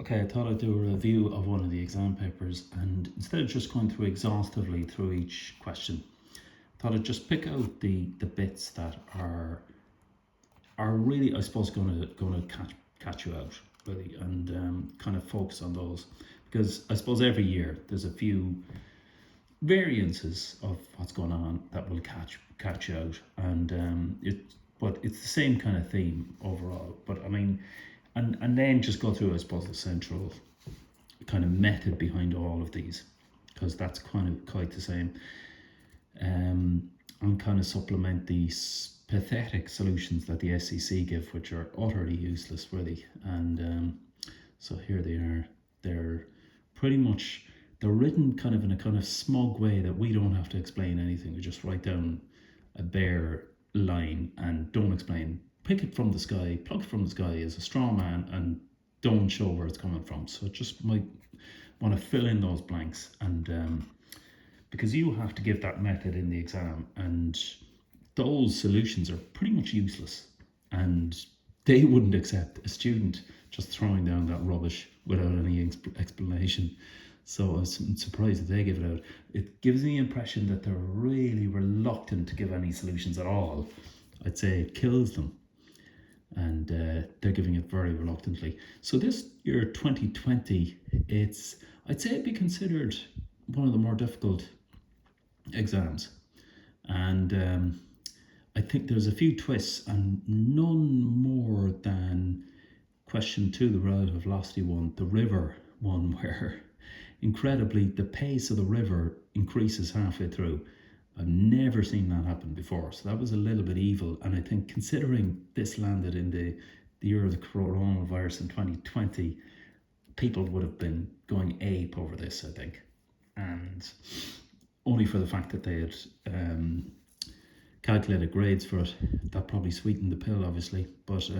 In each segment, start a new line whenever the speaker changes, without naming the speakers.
Okay, I thought I'd do a review of one of the exam papers, and instead of just going through exhaustively through each question, I thought I'd just pick out the bits that are really, I suppose, gonna catch you out really, and kind of focus on those, because I suppose every year there's a few variances of what's going on that will catch you out, and but it's the same kind of theme overall. But I mean, and then just go through, I suppose, the central kind of method behind all of these, because that's kind of quite the same. And kind of supplement these pathetic solutions that the SEC give, which are utterly useless, really. And so here they are. They're pretty much, they're written kind of in a kind of smug way that we don't have to explain anything. We just write down a bare line and don't explain. Pick it from the sky, pluck it from the sky as a straw man, and don't show where it's coming from. So just might want to fill in those blanks, and because you have to give that method in the exam, and those solutions are pretty much useless, and they wouldn't accept a student just throwing down that rubbish without any explanation. So I'm surprised that they give it out. It gives the impression that they're really reluctant to give any solutions at all. I'd say it kills them, and they're giving it very reluctantly. So this year 2020, I'd say it'd be considered one of the more difficult exams, and I think there's a few twists, and none more than question 2, the relative velocity one, the river one, where incredibly the pace of the river increases halfway through. I've never seen that happen before, so that was a little bit evil. And I think, considering this landed in the year of the coronavirus in 2020, people would have been going ape over this, I think, and only for the fact that they had calculated grades for it. That probably sweetened the pill, obviously, but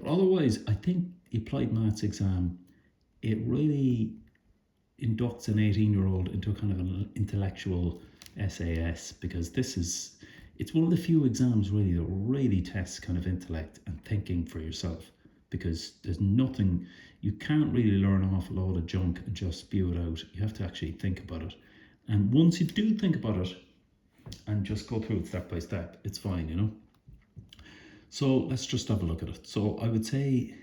otherwise, I think the applied maths exam, it really inducts an 18-year-old into a kind of an intellectual SAS, because it's one of the few exams really that really tests kind of intellect and thinking for yourself, because there's nothing, you can't really learn an awful load of junk and just spew it out. You have to actually think about it, and once you do think about it and just go through it step by step, it's fine, you know. So let's just have a look at it. So I would say,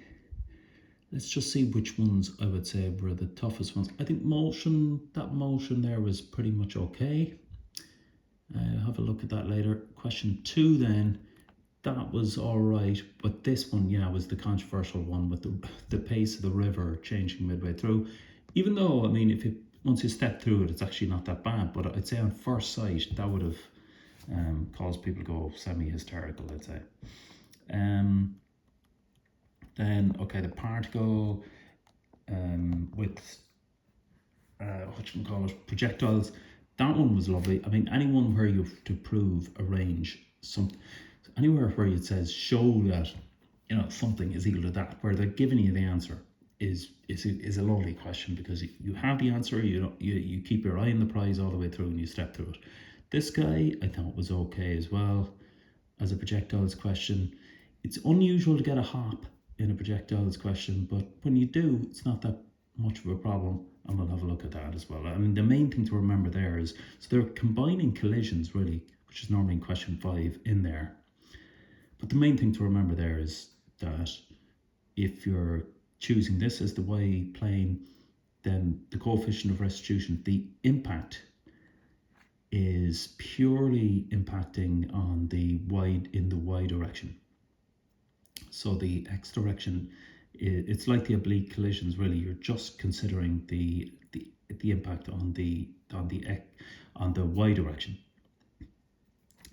let's just see which ones I would say were the toughest ones. I think that motion there was pretty much okay. I'll have a look at that later. Question 2 then, that was all right, but this one, yeah, was the controversial one with the pace of the river changing midway through. Even though, I mean, once you step through it, it's actually not that bad, but I'd say on first sight, that would have caused people to go semi-hysterical, I'd say. Then, okay, the particle with projectiles, that one was lovely. I mean, anyone where you have to prove a range, anywhere where it says show that, you know, something is equal to that, where they're giving you the answer, is a lovely question, because you have the answer, you keep your eye on the prize all the way through and you step through it. This guy I thought was okay as well as a projectiles question. It's unusual to get a hop in a projectiles question, but when you do, it's not that much of a problem, and we'll have a look at that as well. I mean, the main thing to remember there is, so they're combining collisions really, which is normally in question 5 in there, but the main thing to remember there is that if you're choosing this as the y plane, then the coefficient of restitution, the impact is purely impacting on the y in the y direction. So the x direction, it's like the oblique collisions really. You're just considering the impact on the y direction.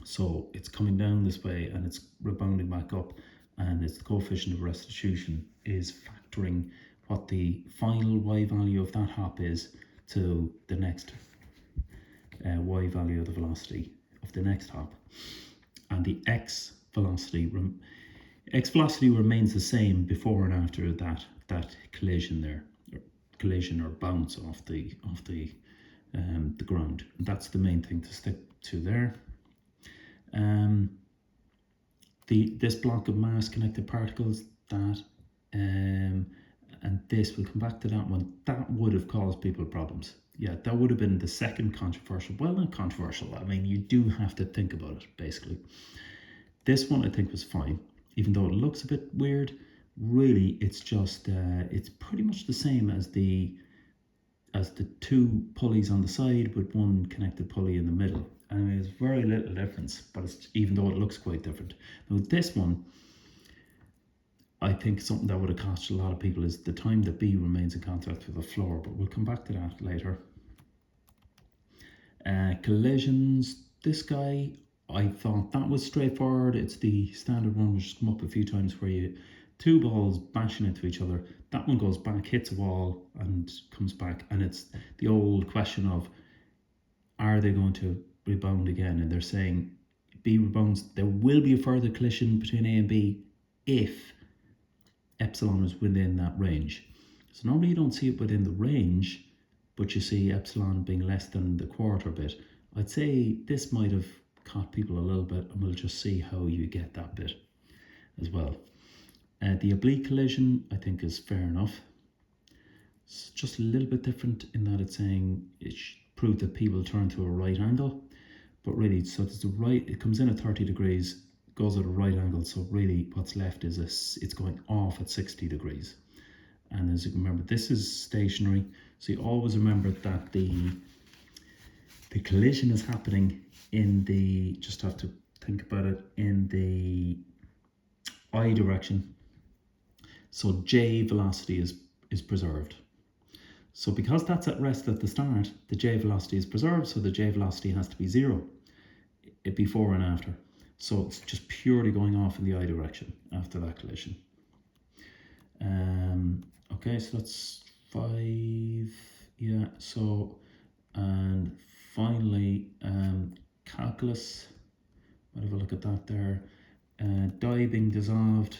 So it's coming down this way and it's rebounding back up, and it's the coefficient of restitution is factoring what the final y value of that hop is to the next y value of the velocity of the next hop, and the x velocity remains the same before and after that collision there, or bounce off the ground. And that's the main thing to stick to there. This block of mass connected particles, that and this, we'll come back to that one, that would have caused people problems. Yeah, that would have been the second controversial, well, not controversial, I mean, you do have to think about it, basically. This one I think was fine, even though it looks a bit weird. Really, it's just, it's pretty much the same as the two pulleys on the side with one connected pulley in the middle. And there's very little difference, but it's, even though it looks quite different. Now this one, I think something that would have cost a lot of people is the time that B remains in contact with the floor, but we'll come back to that later. Collisions, this guy, I thought that was straightforward. It's the standard one which has come up a few times where you two balls bashing into each other. That one goes back, hits a wall and comes back, and it's the old question of, are they going to rebound again? And they're saying B rebounds, there will be a further collision between A and B if epsilon is within that range. So normally you don't see it within the range, but you see epsilon being less than the quarter bit. I'd say this might have caught people a little bit, and we'll just see how you get that bit as well. The oblique collision, I think, is fair enough. It's just a little bit different in that it's saying it proved that P will turn to a right angle, but really, so it's the right, it comes in at 30 degrees, goes at a right angle, so really what's left is it's going off at 60 degrees. And as you can remember, this is stationary, so you always remember that the collision is happening in the, just have to think about it, in the I direction. So J velocity is preserved. So because that's at rest at the start, the J velocity is preserved, so the J velocity has to be 0 before and after. So it's just purely going off in the I direction after that collision. Okay, so that's 5. Yeah, so, and finally, calculus. Might have a look at that there. Dye being dissolved.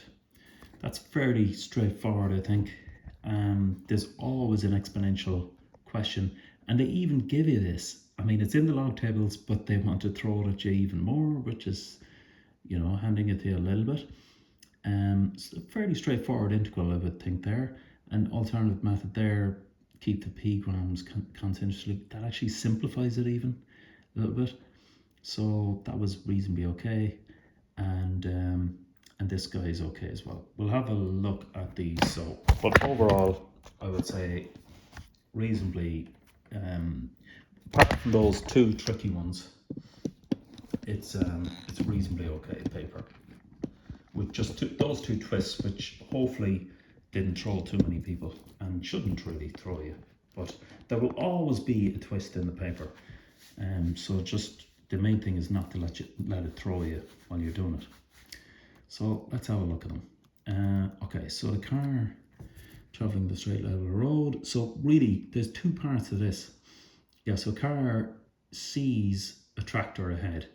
That's fairly straightforward, I think. There's always an exponential question, and they even give you this. I mean, it's in the log tables, but they want to throw it at you even more, which is, you know, handing it to you a little bit. It's a fairly straightforward integral, I would think there. An alternative method there, keep the p grams continuously. That actually simplifies it even a little bit. So that was reasonably okay. And this guy is okay as well. We'll have a look at these. So, but overall, I would say reasonably, apart from those two tricky ones, it's reasonably okay paper. With just those two twists, which hopefully didn't throw too many people and shouldn't really throw you. But there will always be a twist in the paper. So just the main thing is not to let it throw you while you're doing it. So let's have a look at them. Okay, so the car traveling the straight level road. So really, there's two parts to this. Yeah, so car sees a tractor ahead.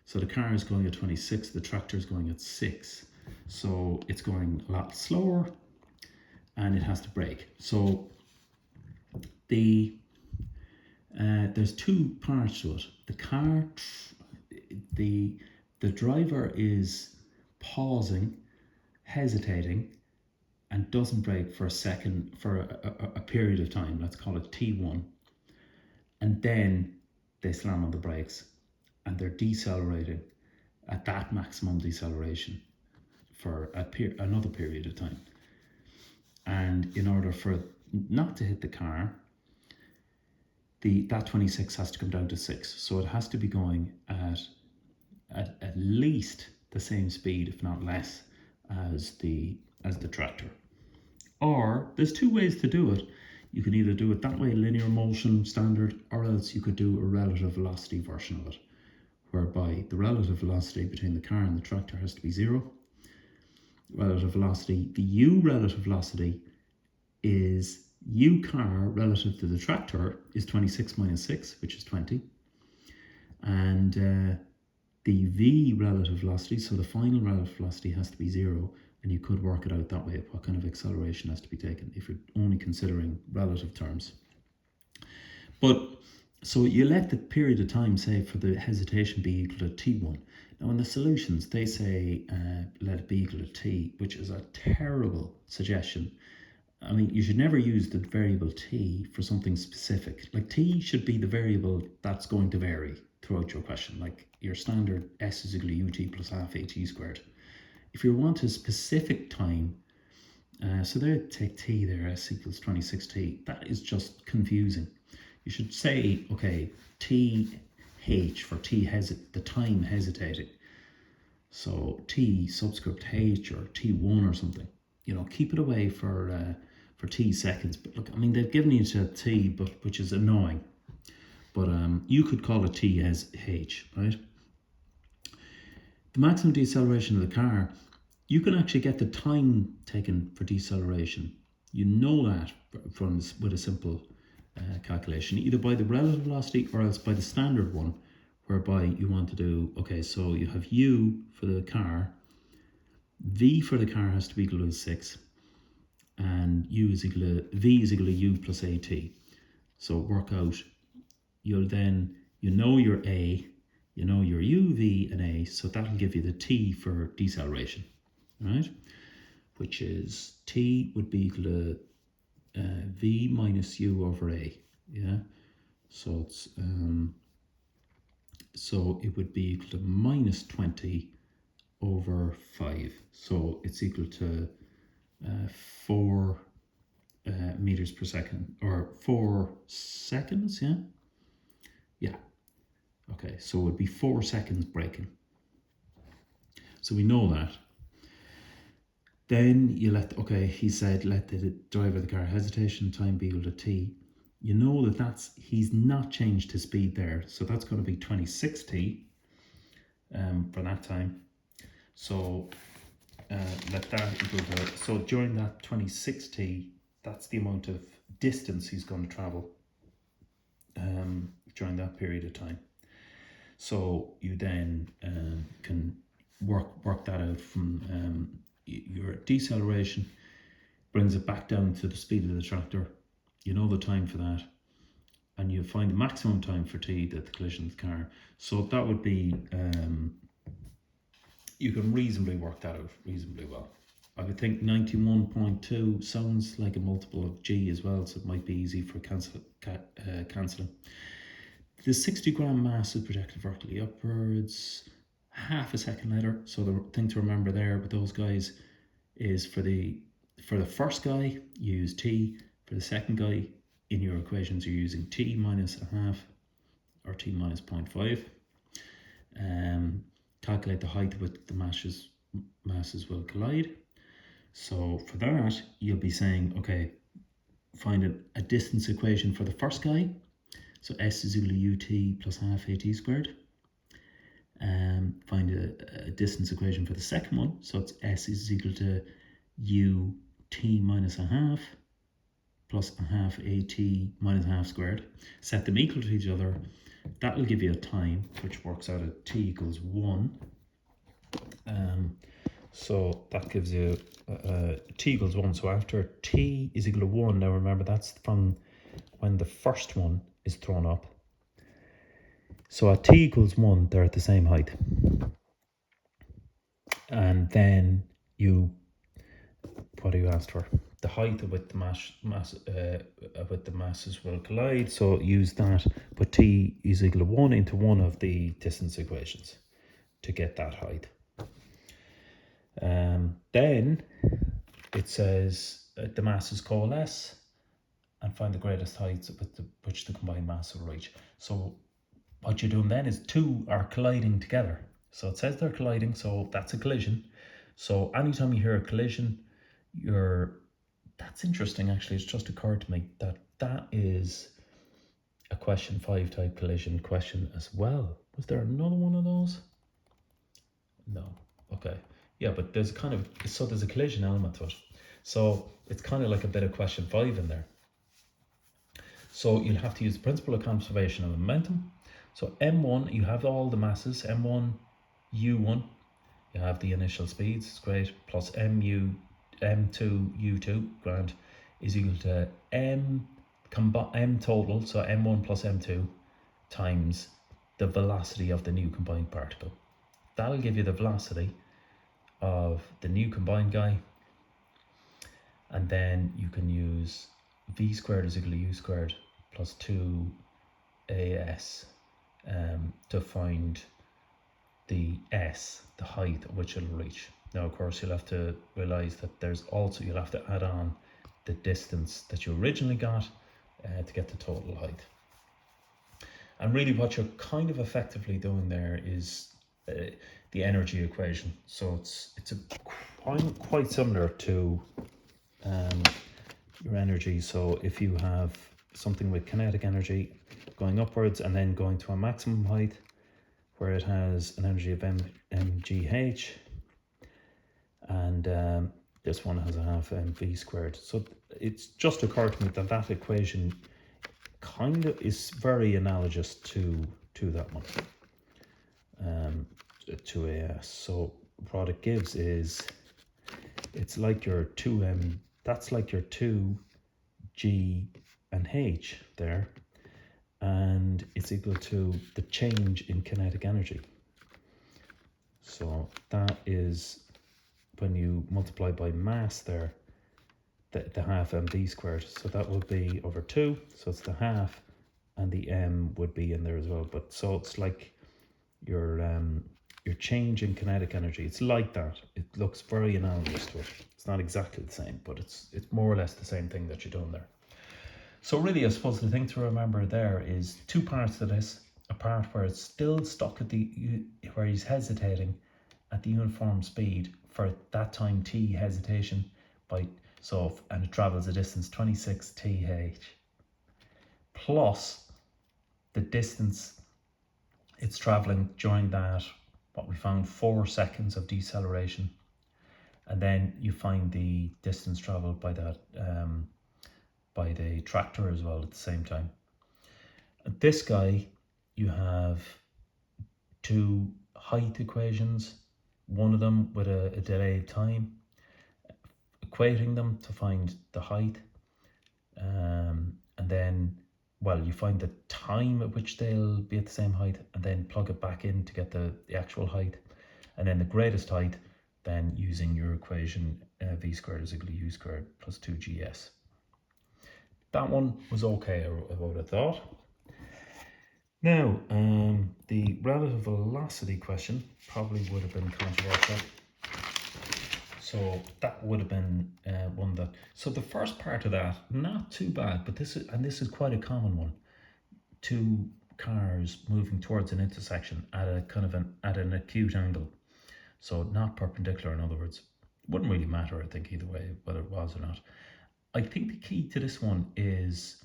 So the car is going at 26, the tractor is going at 6. So it's going a lot slower and it has to brake. So there's two parts to it. The car, the driver is pausing, hesitating, and doesn't brake for a second, for a period of time. Let's call it T1. And then they slam on the brakes and they're decelerating at that maximum deceleration for another period of time. And in order for not to hit the car, that 26 has to come down to 6. So it has to be going at least the same speed, if not less, as the tractor. Or there's two ways to do it. You can either do it that way, linear motion standard, or else you could do a relative velocity version of it, whereby the relative velocity between the car and the tractor has to be 0. Relative velocity, the U relative velocity is U car relative to the tractor is 26 minus 6, which is 20. And the V relative velocity, so the final relative velocity has to be 0, and you could work it out that way, what kind of acceleration has to be taken if you're only considering relative terms. But so you let the period of time, say, for the hesitation be equal to T1. Now in the solutions, they say let it be equal to T, which is a terrible suggestion. I mean, you should never use the variable t for something specific. Like t should be the variable that's going to vary throughout your question. Like your standard s is equal to ut plus half at squared. If you want a specific time, so there, take t there, s equals 26t. That is just confusing. You should say, okay, th for the time hesitating. So t subscript h or t1 or something. You know, keep it away for t seconds. But look, I mean, they've given you to t, but which is annoying. But you could call it t as h, right? The maximum deceleration of the car, you can actually get the time taken for deceleration. You know that from with a simple calculation, either by the relative velocity or else by the standard one, whereby you want to do, okay, so you have u for the car, v for the car has to be equal to 6, and v is equal to u plus at. So work out, you'll then, you know your a, you know your u, v, and a, so that'll give you the t for deceleration, right? Which is t would be equal to v minus u over a, yeah? So it's so it would be equal to minus 20 over 5. So it's equal to 4 meters per second, or 4 seconds, yeah? Yeah. Okay, so it would be 4 seconds braking. So we know that. Then you he said let the driver of the car hesitation time be equal to t. You know that he's not changed his speed there, so that's going to be 26t for that time. So let that equal to, so during that 26t, that's the amount of distance he's going to travel during that period of time. So you then can work that out from your deceleration, brings it back down to the speed of the tractor. You know the time for that, and you find the maximum time for t that the collision of the car. So that would be, you can reasonably work that out reasonably well. I would think 91.2 sounds like a multiple of g as well, so it might be easy for cancelling. The 60 gram mass is projected vertically upwards half a second later. So the thing to remember there with those guys is for the first guy, you use t. For the second guy, in your equations, you're using t minus a half or t minus 0.5. Calculate the height with the masses will collide. So for that, you'll be saying, okay, find a distance equation for the first guy. So s is equal to ut plus half at squared. Find a distance equation for the second one. So it's s is equal to ut minus a half plus a half at minus a half squared. Set them equal to each other. That will give you a time, which works out at t equals 1. So that gives you t equals 1. So after t is equal to 1, now remember that's from when the first one is thrown up. So at t equals 1, they're at the same height. And then what do you ask for? The height with the with the masses will collide. So use that, put t is equal to 1 into one of the distance equations to get that height. Then it says the masses coalesce and find the greatest heights with which the combined mass will reach. So what you're doing then is two are colliding together. So it says they're colliding, so that's a collision. So anytime you hear a collision, that's interesting actually. It's just occurred to me that is a question 5 type collision question as well. Was there another one of those? No. Okay. Yeah, but there's there's a collision element to it. So it's kind of like a bit of question 5 in there. So you'll have to use the principle of conservation of momentum. So M1, you have all the masses, M1, U1, you have the initial speeds, it's great, plus M2, U2, grand, is equal to M total, so M1 plus M2, times the velocity of the new combined particle. That'll give you the velocity of the new combined guy. And then you can use v squared is equal to u squared plus 2as to find the s, the height at which it'll reach. Now, of course, you'll have to realize that you'll have to add on the distance that you originally got to get the total height. And really what you're kind of effectively doing there is the energy equation. So it's quite similar to your energy. So if you have something with kinetic energy going upwards and then going to a maximum height where it has an energy of mgh, and this one has a half mv squared. So it's just occurred to me that that equation kind of is very analogous to that one, to AS. So what it gives is, it's like your 2m, that's like your 2g and h there, and it's equal to the change in kinetic energy. So that is, when you multiply by mass there, the half mv squared, so that would be over 2, so it's the half, and the m would be in there as well. But so it's like your change in kinetic energy. It's like that. It looks very analogous to it. It's not exactly the same, but it's more or less the same thing that you're doing there. So really, I suppose the thing to remember there is two parts to this: a part where it's still stuck at where he's hesitating at the uniform speed for that time t hesitation and it travels a distance 26 th plus the distance it's traveling during that, what we found, 4 seconds of deceleration, and then you find the distance traveled by that by the tractor as well at the same time. And this guy, you have two height equations, one of them with a delayed time, equating them to find the height, and then, well, you find the time at which they'll be at the same height and then plug it back in to get the actual height, and then the greatest height then using your equation v squared is equal to u squared plus 2gs. That one was okay, I would have thought. Now, the relative velocity question probably would have been controversial. So that would have been one that. So the first part of that, not too bad, but this is quite a common one. Two cars moving towards an intersection at a kind of at an acute angle, so not perpendicular. In other words, wouldn't really matter, I think, either way whether it was or not. I think the key to this one is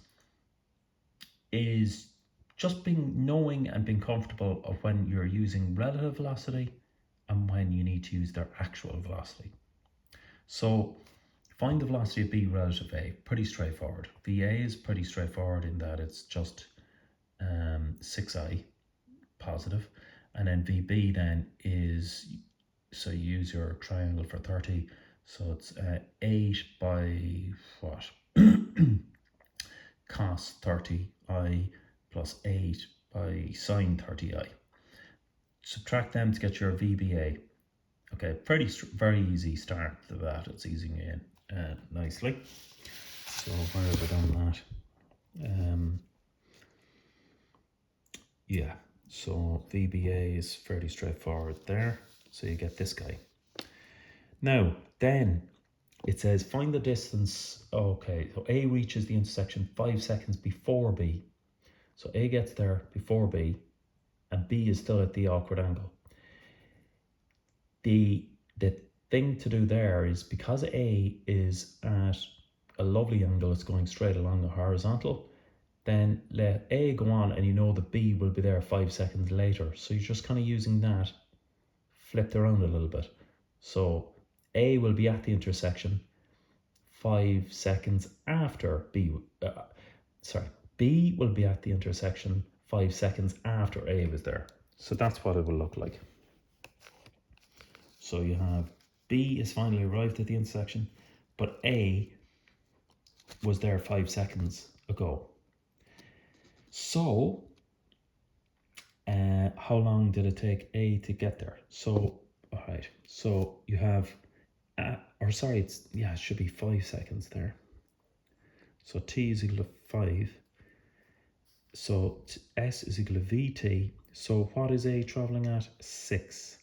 just knowing and being comfortable of when you're using relative velocity and when you need to use their actual velocity. So find the velocity of B relative A, pretty straightforward. VA is pretty straightforward in that it's just 6i positive, and then VB then is, so you use your triangle for 30, so it's 8 by what? Cos 30i plus 8 by sine 30i. Subtract them to get your VBA. Okay, very easy start to that. It's easing in nicely. So where have we done that? Yeah, so VBA is fairly straightforward there. So you get this guy. Now, then it says find the distance. Okay, so A reaches the intersection 5 seconds before B. So A gets there before B, and B is still at the awkward angle. The thing to do there is, because A is at a lovely angle, it's going straight along the horizontal, then let A go on, and you know that B will be there 5 seconds later. So you're just kind of using that flipped around a little bit. So A will be at the intersection 5 seconds after B. B will be at the intersection 5 seconds after A was there. So that's what it will look like. So you have B is finally arrived at the intersection, but A was there 5 seconds ago. So how long did it take A to get there? So, all right, so you have it should be 5 seconds there. So t is equal to 5. So s is equal to vt. So what is a travelling at? 6.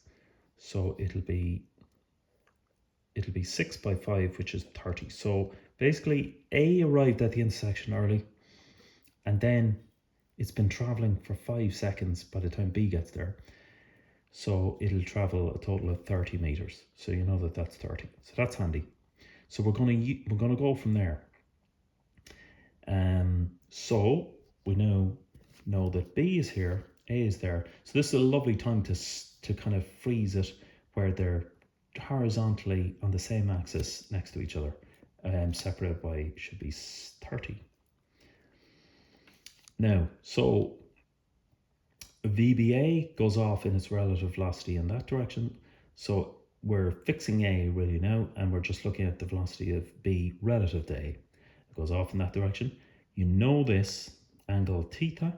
So it'll be 6 by 5, which is 30. So basically A arrived at the intersection early, and then it's been travelling for 5 seconds by the time B gets there. So it'll travel a total of 30 meters. So you know that that's 30. So that's handy. So we're gonna go from there. So we now know that B is here, A is there. So this is a lovely time to kind of freeze it where they're horizontally on the same axis next to each other, separated by should be 30. Now, so VBA goes off in its relative velocity in that direction. So we're fixing A really now, and we're just looking at the velocity of B relative to A. It goes off in that direction. You know this angle theta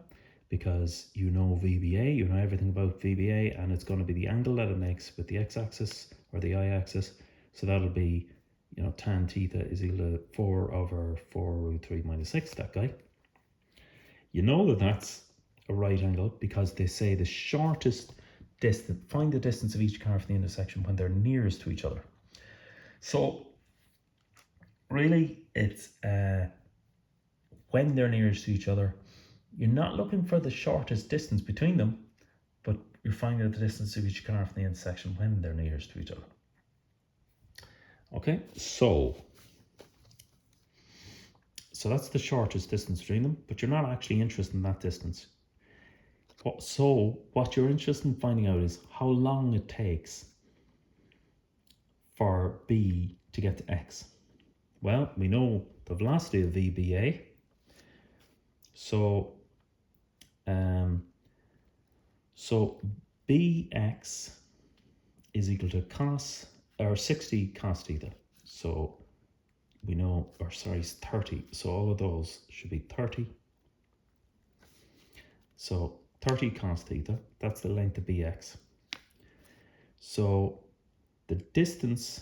because you know VBA, you know everything about VBA, and it's going to be the angle that it makes with the x-axis or the y-axis. So that'll be, you know, tan theta is equal to 4 over 4 root 3 minus 6, that guy. You know that that's a right angle because they say the shortest distance, find the distance of each car from the intersection when they're nearest to each other. So really it's when they're nearest to each other, you're not looking for the shortest distance between them, but you're finding the distance of each car from the intersection when they're nearest to each other. Okay, so that's the shortest distance between them, but you're not actually interested in that distance. So what you're interested in finding out is how long it takes for B to get to X. Well, we know the velocity of VBA. So Bx is equal to 60 cos theta. So we know, it's 30. So all of those should be 30. So 30 cos theta, that's the length of Bx. So the distance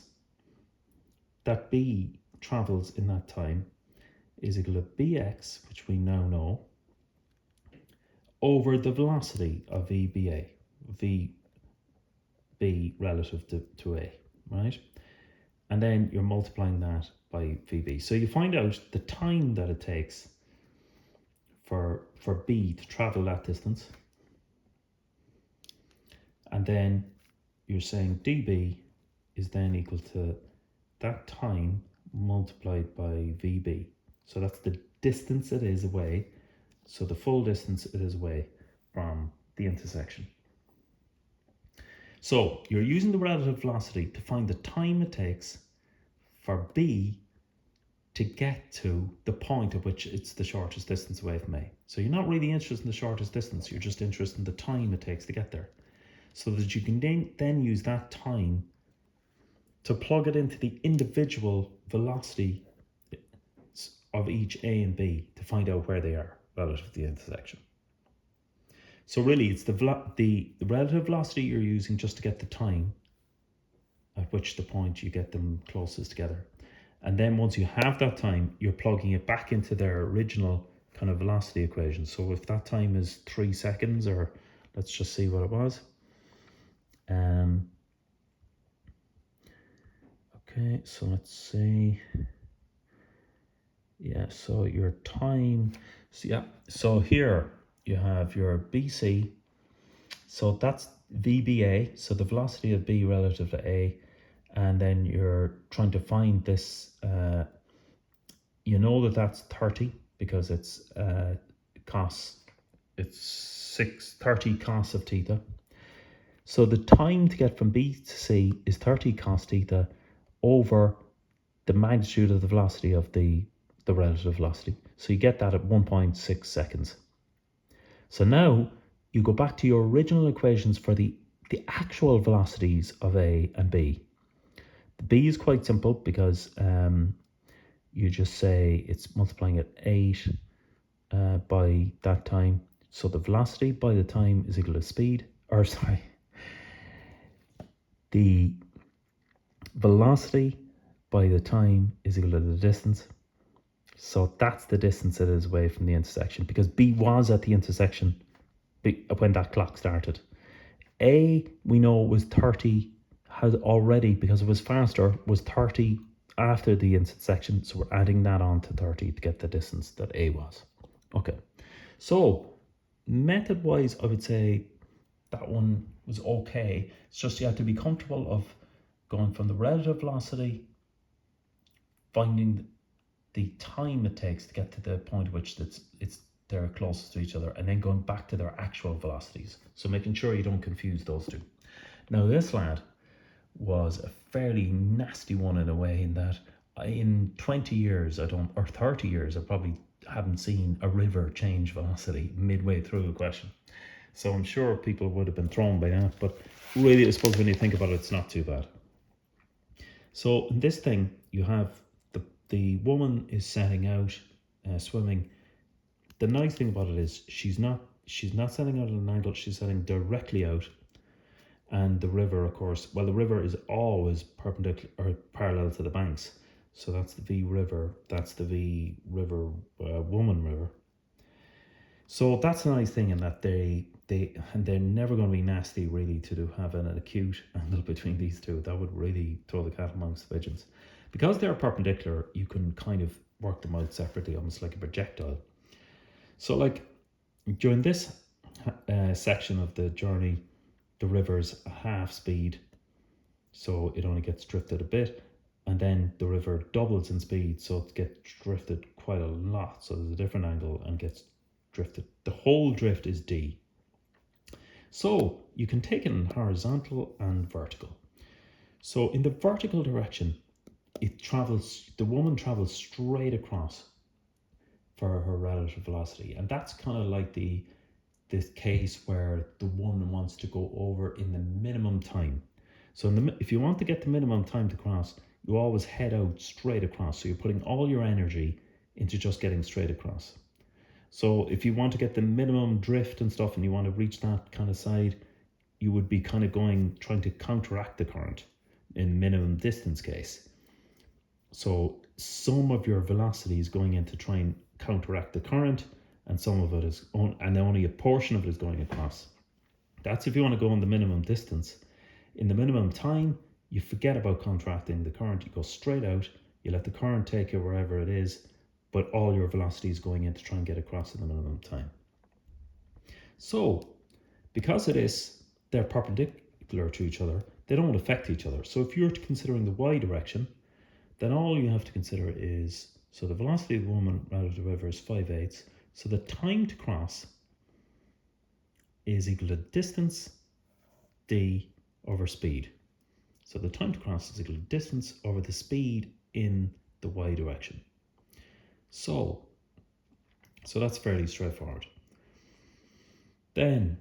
that B travels in that time is equal to Bx, which we now know, over the velocity of VBA, VB relative to A, right? And then you're multiplying that by VB. So you find out the time that it takes for B to travel that distance. And then you're saying dB is then equal to that time multiplied by VB. So that's the distance it is away. So the full distance it is away from the intersection. So you're using the relative velocity to find the time it takes for B to get to the point at which it's the shortest distance away from A. So you're not really interested in the shortest distance, you're just interested in the time it takes to get there. So that you can then use that time to plug it into the individual velocity of each A and B to find out where they are relative to the intersection. So really it's the relative velocity you're using just to get the time at which the point you get them closest together. And then once you have that time, you're plugging it back into their original kind of velocity equation. So if that time is 3 seconds, or let's just see what it was. Okay, so let's see. Yeah, so your time, so here you have your BC. So that's VBA, so the velocity of B relative to A. And then you're trying to find this, you know that that's 30 because it's cos, it's 30 cos of theta. So the time to get from B to C is 30 cos theta over the magnitude of the velocity of the relative velocity. So you get that at 1.6 seconds. So now you go back to your original equations for the actual velocities of A and B. The B is quite simple because you just say it's multiplying at 8 by that time. So the velocity by the time is equal to speed, the velocity by the time is equal to the distance. So that's the distance it is away from the intersection, because B was at the intersection when that clock started. A, we know, was 30, has already, because it was faster, was 30 after the intersection. So we're adding that on to 30 to get the distance that A was. Okay, so method-wise, I would say that one was okay. It's just you have to be comfortable of going from the relative velocity, finding the time it takes to get to the point at which they're closest to each other, and then going back to their actual velocities. So making sure you don't confuse those two. Now this lad was a fairly nasty one in a way, in that in 20 years, or 30 years, I probably haven't seen a river change velocity midway through a question. So I'm sure people would have been thrown by that, but really, I suppose when you think about it, it's not too bad. So in this thing, you have the woman is setting out swimming. The nice thing about it is she's not setting out at an angle, she's setting directly out. And the river, of course, well, the river is always perpendicular or parallel to the banks. So that's the V river, that's the V river, woman river. So that's a nice thing in that they're never going to be nasty really to have an acute angle between these two. That would really throw the cat amongst the pigeons. Because they're perpendicular, you can kind of work them out separately, almost like a projectile. So like during this section of the journey, the river's a half speed, so it only gets drifted a bit, and then the river doubles in speed, so it gets drifted quite a lot, so there's a different angle and gets drifted. The whole drift is D. So you can take it in horizontal and vertical. So in the vertical direction, the woman travels straight across for her relative velocity, and that's kind of like this case where the one wants to go over in the minimum time. So if you want to get the minimum time to cross, you always head out straight across. So you're putting all your energy into just getting straight across. So if you want to get the minimum drift and stuff, and you want to reach that kind of side, you would be kind of trying to counteract the current in minimum distance case. So some of your velocity is going in to try and counteract the current, and some of it is and only a portion of it is going across. That's if you want to go on the minimum distance. In the minimum time, you forget about contracting the current. You go straight out, you let the current take you wherever it is, but all your velocity is going in to try and get across in the minimum time. So because of this, they're perpendicular to each other, they don't affect each other. So if you're considering the y direction, then all you have to consider is, so the velocity of the woman relative to the river is 5/8. So the time to cross is equal to distance d over speed. So the time to cross is equal to distance over the speed in the y direction. So that's fairly straightforward. Then,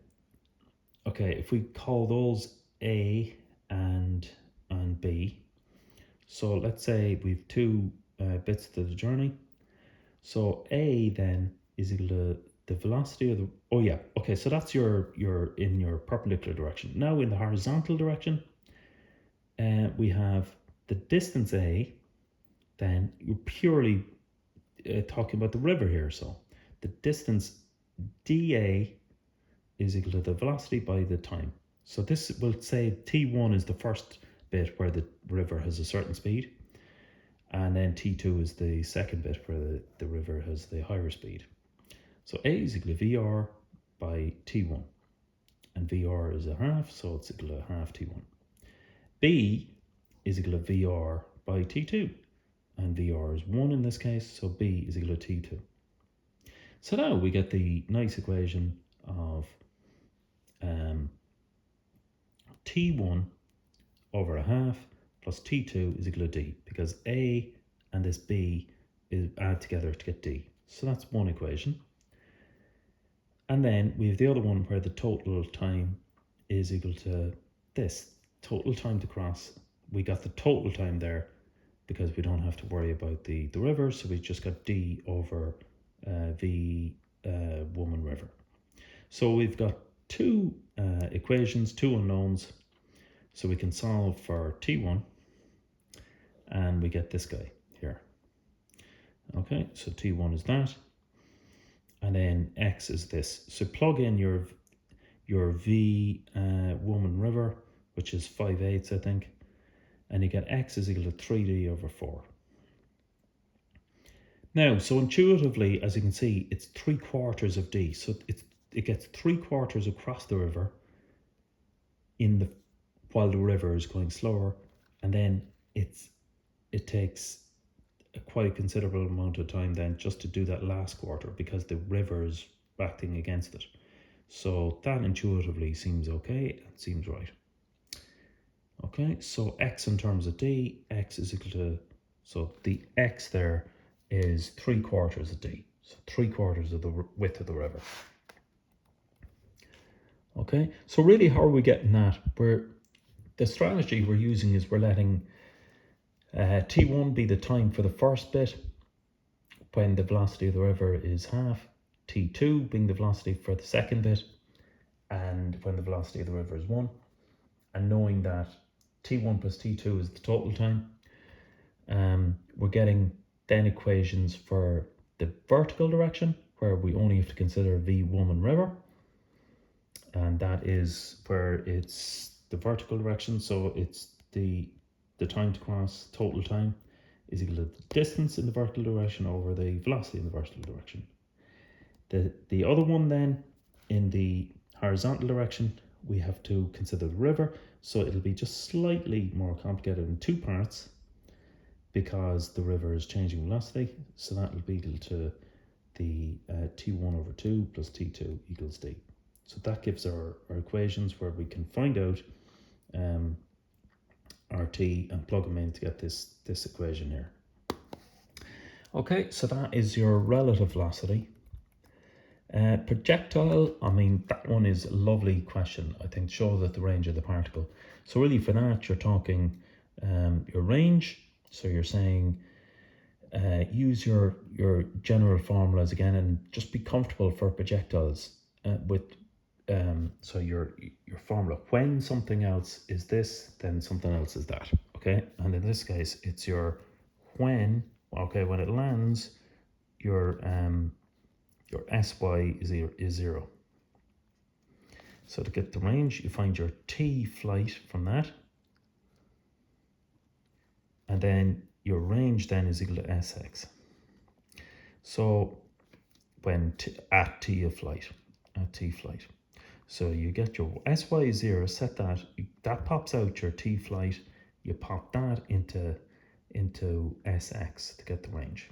okay, if we call those A and B, so let's say we've two bits to the journey. So A then is equal to the velocity of the, oh yeah, okay, so that's your in your perpendicular direction. Now in the horizontal direction, we have the distance A, then you're purely talking about the river here. So the distance dA is equal to the velocity by the time. So this will say T1 is the first bit where the river has a certain speed, and then T2 is the second bit where the river has the higher speed. So A is equal to VR by T1, and VR is a half, so it's equal to half T1. B is equal to VR by T2, and VR is 1 in this case, so B is equal to T2. So now we get the nice equation of T1 over a half plus T2 is equal to D, because A and this B is add together to get D. So that's one equation. And then we have the other one where the total time is equal to this, total time to cross. We got the total time there because we don't have to worry about the river, so we just got D over V woman river. So we've got two equations, two unknowns, so we can solve for T1. and we get this guy here. Okay, so T1 is that, and then X is this. So plug in your V Woman River, which is 5/8, I think, and you get X is equal to 3D over 4. Now, so intuitively, as you can see, it's 3/4 of D. So it gets 3/4 across the river while the river is going slower, and then it takes quite a considerable amount of time then just to do that last quarter because the river is acting against it. So that intuitively seems okay and seems right. Okay, so X in terms of D, X is equal to, so the X there is 3/4 of D. So 3/4 of the width of the river. Okay, so really how are we getting that? The strategy we're using is we're letting T1 be the time for the first bit when the velocity of the river is half, T2 being the velocity for the second bit, and when the velocity of the river is 1, and knowing that T1 plus T2 is the total time, we're getting then equations for the vertical direction, where we only have to consider V Woman River, and that is where it's the vertical direction, so it's the time to cross, total time, is equal to the distance in the vertical direction over the velocity in the vertical direction. The other one then, in the horizontal direction, we have to consider the river, so it'll be just slightly more complicated in 2 parts because the river is changing velocity, so that will be equal to the T1 over 2 plus T2 equals D. So that gives our equations where we can find out RT and plug them in to get this equation here. Okay, so that is your relative velocity. Projectile, I mean, that one is a lovely question. I think shows that the range of the particle. So really for that, you're talking your range. So you're saying use your general formulas again and just be comfortable for projectiles with so your formula. When something else is this, then something else is that. Okay, and in this case, it's your when. Okay, when it lands, your SY is 0. So to get the range, you find your T flight from that. And then your range then is equal to SX. So when at T flight. So you get your SY is 0, set that pops out your T flight, you pop that into SX to get the range.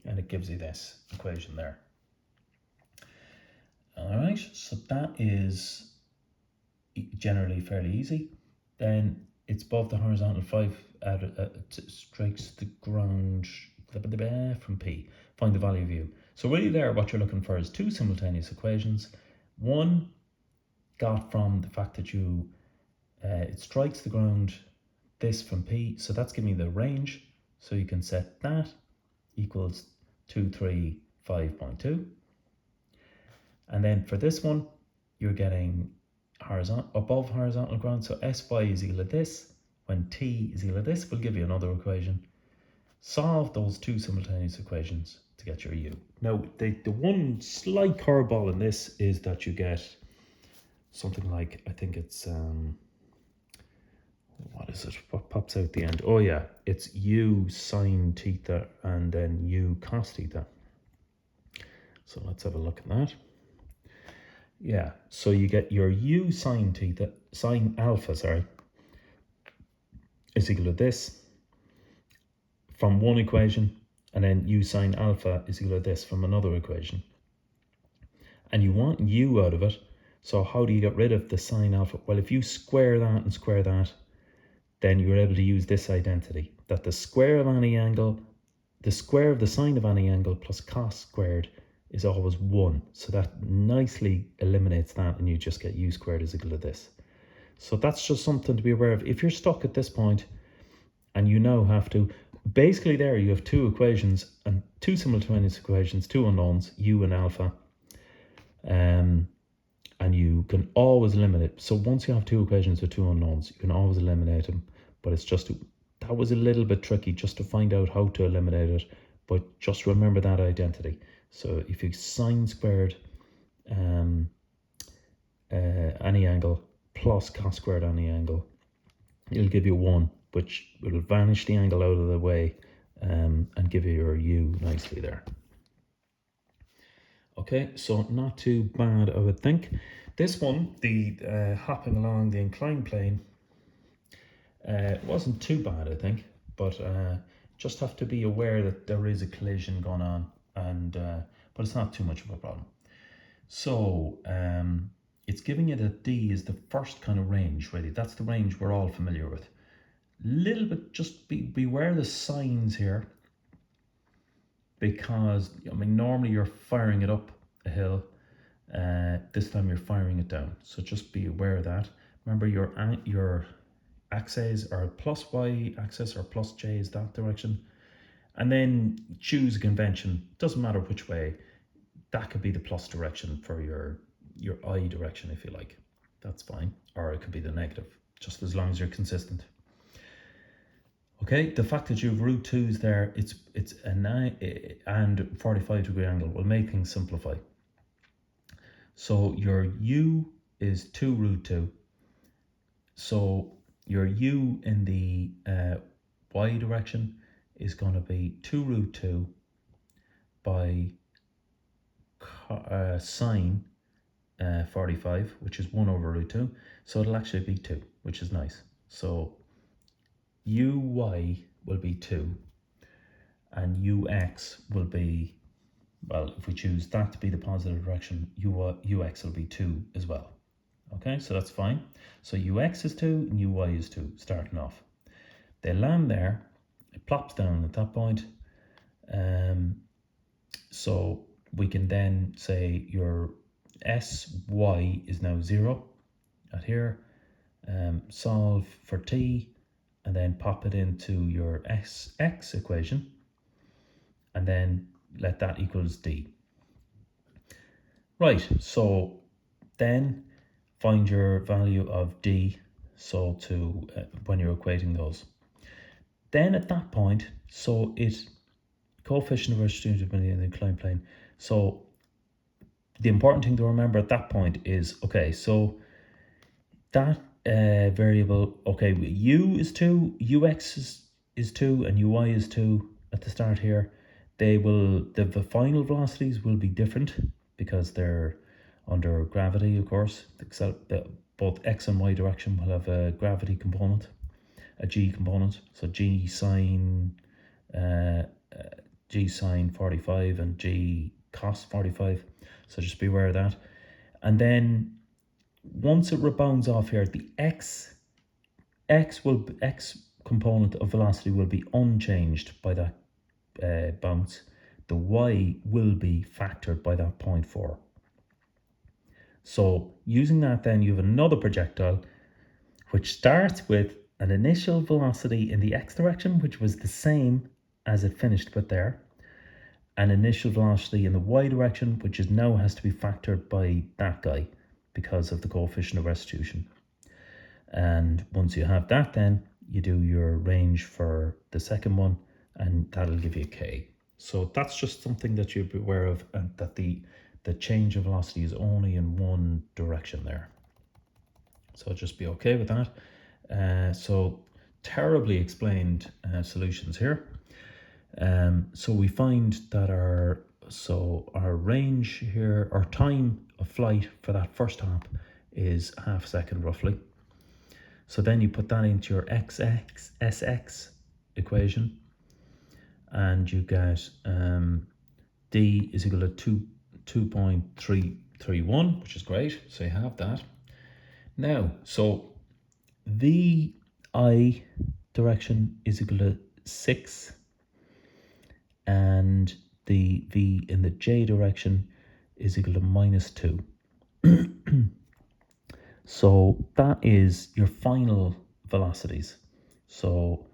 And it gives you this equation there. All right, so that is generally fairly easy. Then it's above the horizontal 5, strikes the ground from P. Find the value of U. So really there, what you're looking for is 2 simultaneous equations. One got from the fact that it strikes the ground this from P, so that's giving you the range. So you can set that equals 235.2. And then for this one, you're getting above horizontal ground, so SY is equal to this. When T is equal to this, we'll give you another equation. Solve those 2 simultaneous equations to get your U. Now, the one slight curveball in this is that you get something like, I think it's, what is it? What pops out the end? Oh yeah, it's U sine theta and then U cos theta. So let's have a look at that. Yeah, so you get your U sine alpha, is equal to this from one equation, and then U sine alpha is equal to this from another equation. And you want U out of it, so how do you get rid of the sine alpha? Well, if you square that and square that, then you're able to use this identity, that the square of any angle, the square of the sine of any angle plus cos squared is always 1. So that nicely eliminates that, and you just get U squared is equal to this. So that's just something to be aware of. If you're stuck at this point and you now have to, basically there you have 2 equations and 2 simultaneous equations, 2 unknowns, U and alpha, and you can always limit it. So once you have 2 equations with 2 unknowns, you can always eliminate them, but it's just that that was a little bit tricky just to find out how to eliminate it, but just remember that identity. So if you sine squared any angle plus cos squared any angle, it'll give you 1, which will vanish the angle out of the way and give you your u nicely there. Okay, so not too bad, I would think. This one, the hopping along the inclined plane, wasn't too bad, I think, but just have to be aware that there is a collision going on, and but it's not too much of a problem. So it's giving you that D is the first kind of range, really. That's the range we're all familiar with. Little bit, just beware the signs here, because I mean normally you're firing it up a hill. This time you're firing it down, so just be aware of that. Remember your axes are plus y axis or plus j is that direction, and then choose a convention. Doesn't matter which way. That could be the plus direction for your I direction if you like. That's fine, or it could be the negative, just as long as you're consistent. Okay, the fact that you have root 2's there, it's a 9 and 45 degree angle will make things simplify. So your u is 2 root 2. So your u in the y direction is going to be 2 root 2 by sine 45, which is 1 over root 2. So it'll actually be 2, which is nice. So uy will be 2 and ux will be, well, if we choose that to be the positive direction, ux will be 2 as well. Okay, so that's fine. So ux is 2 and uy is 2 starting off. They land there, it plops down at that point. So we can then say your sy is now 0 at here. Solve for t and then pop it into your sx equation and then let that equals d. Right, so then find your value of d, so to when you're equating those. Then at that point, so it coefficient of restitution in the inclined plane. So the important thing to remember at that point is, okay, so that variable, okay, u is 2, ux is 2, and uy is 2 at the start here. They will, the final velocities will be different because they're under gravity, of course. Both x and y direction will have a gravity component, a g component. So g sine 45 and g cos 45. So just be aware of that. And then once it rebounds off here, the x component of velocity will be unchanged by that bounce. The y will be factored by that 0.4. So using that, then you have another projectile which starts with an initial velocity in the x direction, which was the same as it finished with there, an initial velocity in the y direction, which is now has to be factored by that guy because of the coefficient of restitution. And once you have that, then you do your range for the second one, and that'll give you k. So that's just something that you'll be aware of, and that the change of velocity is only in one direction there. So just be okay with that. So terribly explained solutions here. So we find that our range here, our time of flight for that first hop is half a second roughly. So then you put that into your sx equation, and you get d is equal to 2.331, which is great. So you have that. Now, so the I direction is equal to 6, and the v in the j direction is equal to -2. So that is your final velocities. So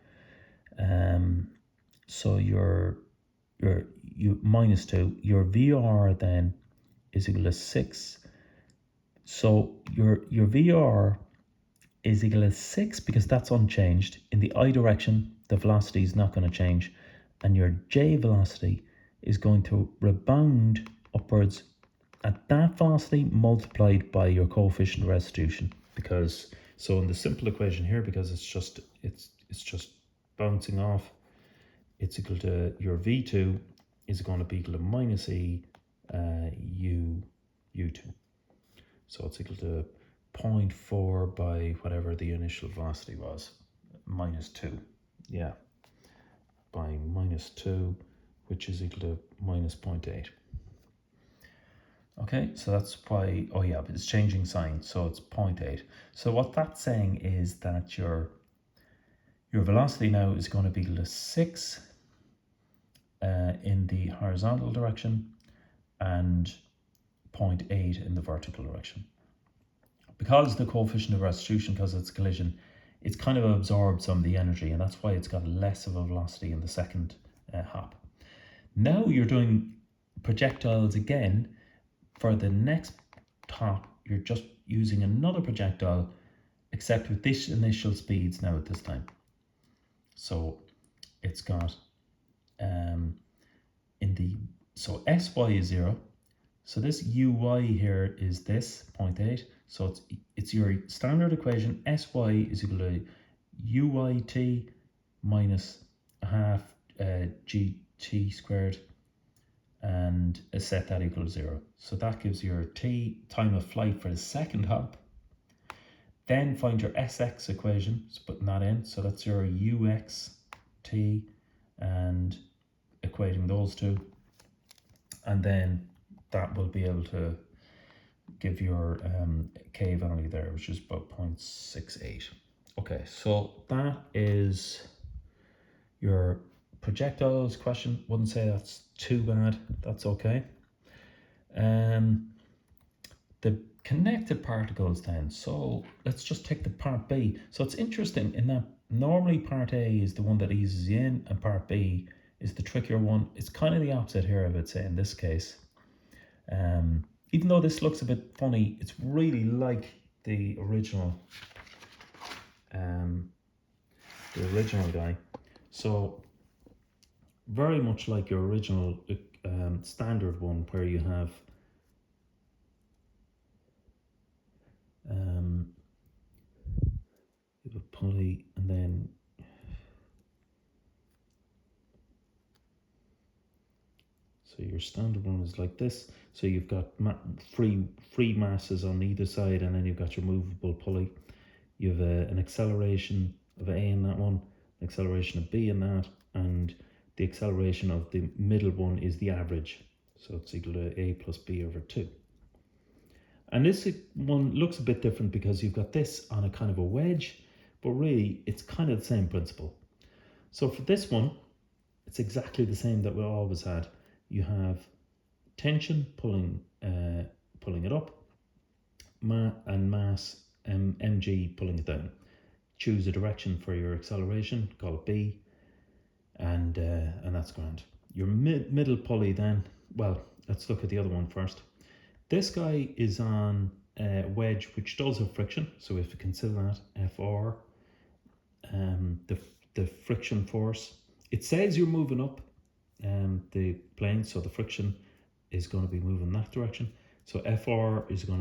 your -2, your VR then is equal to 6. So your VR is equal to 6 because that's unchanged. In the I direction, the velocity is not going to change, and your J velocity is going to rebound upwards at that velocity multiplied by your coefficient of restitution. Because so in the simple equation here, because it's just bouncing off, it's equal to your V2 is going to be equal to minus E U2. So it's equal to 0.4 by whatever the initial velocity was, minus 2. Yeah, by minus 2, which is equal to minus 0.8. Okay, so that's why, oh yeah, but it's changing sign, so it's 0.8. So what that's saying is that your velocity now is going to be equal to 6 in the horizontal direction and 0.8 in the vertical direction. Because the coefficient of restitution, because it's collision, it's kind of absorbed some of the energy, and that's why it's got less of a velocity in the second hop. Now you're doing projectiles again. For the next hop, you're just using another projectile, except with this initial speeds now at this time. So it's got so Sy is 0. So this Uy here is this 0.8. So it's your standard equation. Sy is equal to Uyt minus a half gt squared, and set that equal to 0. So that gives your t, time of flight for the second hop. Then find your Sx equation, so putting that in. So that's your Uxt and equating those two. And then that will be able to give your K value there, which is about 0.68. Okay, so that is your projectiles question. Wouldn't say that's too bad. That's okay. The connected particles then. So let's just take the part B. So it's interesting in that normally part A is the one that eases you in, and part B is the trickier one. It's kind of the opposite here, I would say, in this case. Even though this looks a bit funny, it's really like the original guy. So very much like your original standard one, where you have a pulley, and then so your standard one is like this. So you've got free masses on either side, and then you've got your movable pulley. You have an acceleration of A in that one, an acceleration of B in that, and the acceleration of the middle one is the average. So it's equal to A plus B over 2. And this one looks a bit different because you've got this on a kind of a wedge, but really it's kind of the same principle. So for this one, it's exactly the same that we always had. You have tension pulling it up, and mass mg pulling it down. Choose a direction for your acceleration, call it B, and that's grand. Your middle pulley then, well, let's look at the other one first. This guy is on a wedge which does have friction, so we have to consider that Fr, the friction force. It says you're moving up the plane, so the friction is going to be moving that direction. So Fr is going to